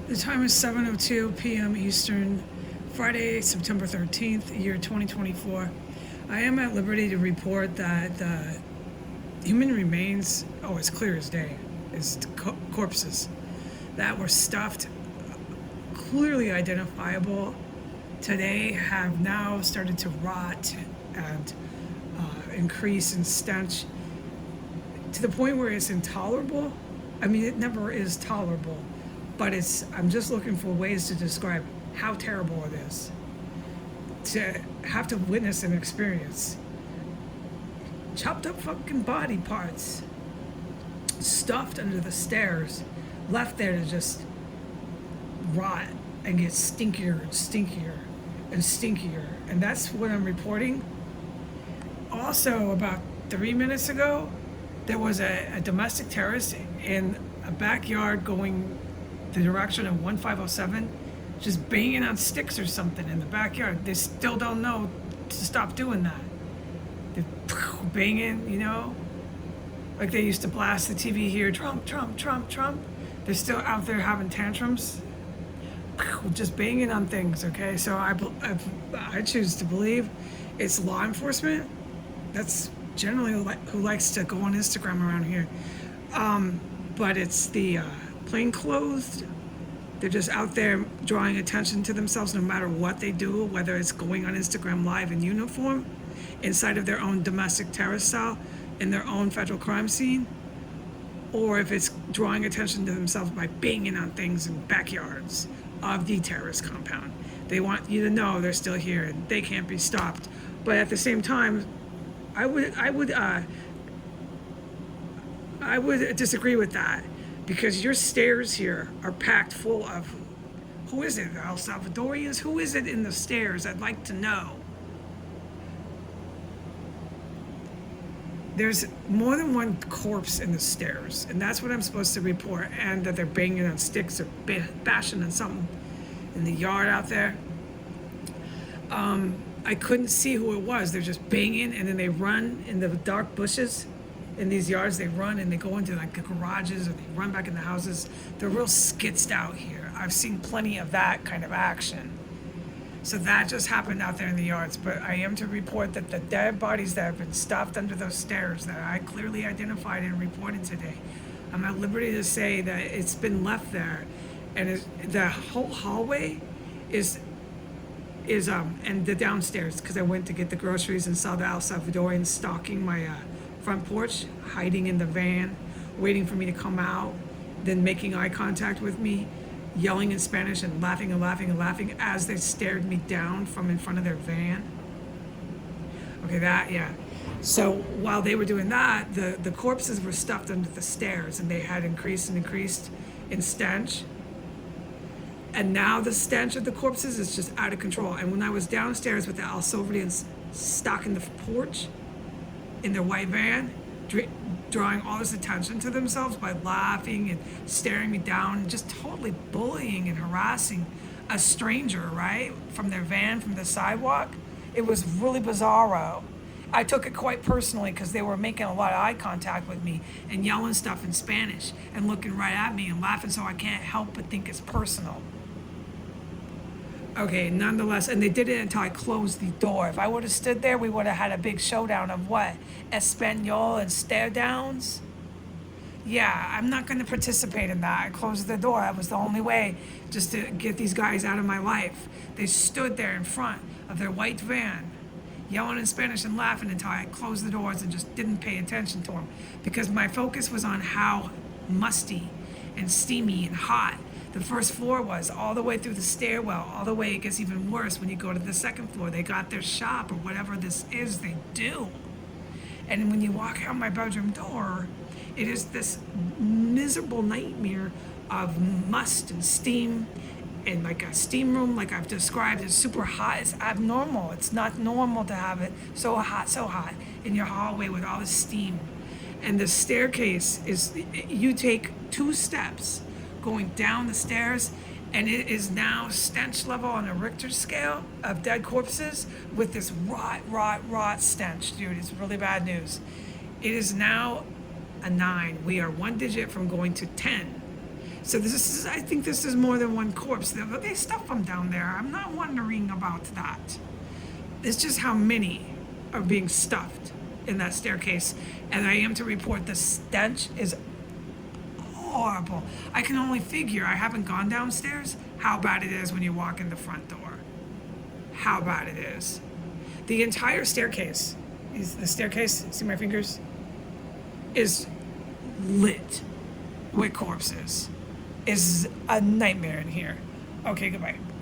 The time is 7:02 p.m. Eastern, Friday, September 13th, year 2024. I am at liberty to report that the human remains, it's clear as day, is corpses that were stuffed, clearly identifiable today, have now started to rot and increase in stench to the point where it's intolerable. I mean, it never is tolerable, but I'm just looking for ways to describe how terrible it is to have to witness and experience chopped up fucking body parts stuffed under the stairs, left there to just rot and get stinkier and stinkier and stinkier. And that's what I'm reporting. Also, about 3 minutes ago, there was a domestic terrorist in a backyard going the direction of 1507, just banging on sticks or something in the backyard. They still don't know to stop doing that. They're banging, like they used to blast the TV here, Trump, Trump, Trump, Trump. They're still out there having tantrums, just banging on things, okay? So I choose to believe it's law enforcement. That's generally who likes to go on Instagram around here. But it's the plainclothes. They're just out there drawing attention to themselves no matter what they do, whether it's going on Instagram Live in uniform, inside of their own domestic terrorist cell, in their own federal crime scene, or if it's drawing attention to themselves by banging on things in backyards of the terrorist compound. They want you to know they're still here and they can't be stopped. But at the same time, I would disagree with that, because your stairs here are packed full of, who is it, El Salvadorians? Who is it in the stairs? I'd like to know. There's more than one corpse in the stairs, and that's what I'm supposed to report, and that they're banging on sticks or bashing on something in the yard out there. I couldn't see who it was. They're just banging, and then they run in the dark bushes in these yards. They run and they go into like the garages, or they run back in the houses. They're real skitzed out here. I've seen plenty of that kind of action. So that just happened out there in the yards. But I am to report that the dead bodies that have been stuffed under those stairs that I clearly identified and reported today, I'm at liberty to say that it's been left there. And the whole hallway is and the downstairs, because I went to get the groceries and saw the El Salvadorians stalking my front porch, hiding in the van, waiting for me to come out, then making eye contact with me, yelling in Spanish and laughing and laughing and laughing as they stared me down from in front of their van. Okay, yeah. So while they were doing that, the corpses were stuffed under the stairs, and they had increased in stench. And now the stench of the corpses is just out of control. And when I was downstairs with the El Salvadorians stocking the porch in their white van, drawing all this attention to themselves by laughing and staring me down and just totally bullying and harassing a stranger, right? From their van, from the sidewalk. It was really bizarro. I took it quite personally, because they were making a lot of eye contact with me and yelling stuff in Spanish and looking right at me and laughing, so I can't help but think it's personal. Okay, nonetheless, and they did it until I closed the door. If I would have stood there, we would have had a big showdown of what? Espanol and stare downs? Yeah, I'm not going to participate in that. I closed the door. That was the only way, just to get these guys out of my life. They stood there in front of their white van, yelling in Spanish and laughing until I closed the doors and just didn't pay attention to them, because my focus was on how musty and steamy and hot the first floor was, all the way through the stairwell, all the way. It gets even worse when you go to the second floor. They got their shop or whatever this is they do. And when you walk out my bedroom door, it is this miserable nightmare of must and steam, and like a steam room, like I've described, is super hot. It's abnormal. It's not normal to have it so hot in your hallway with all the steam. And the staircase is, you take 2 steps going down the stairs, and it is now stench level on a Richter scale of dead corpses, with this rot stench, dude. It's really bad news. It is now a 9. We are 1 digit from going to 10. So this is, I think this is more than one corpse. They stuff them down there. I'm not wondering about that. It's just how many are being stuffed in that staircase. And I am to report the stench is horrible. I can only figure, I haven't gone downstairs, how bad it is when you walk in the front door. How bad it is. The entire staircase, see my fingers, is lit with corpses. Is a nightmare in here. Okay, goodbye.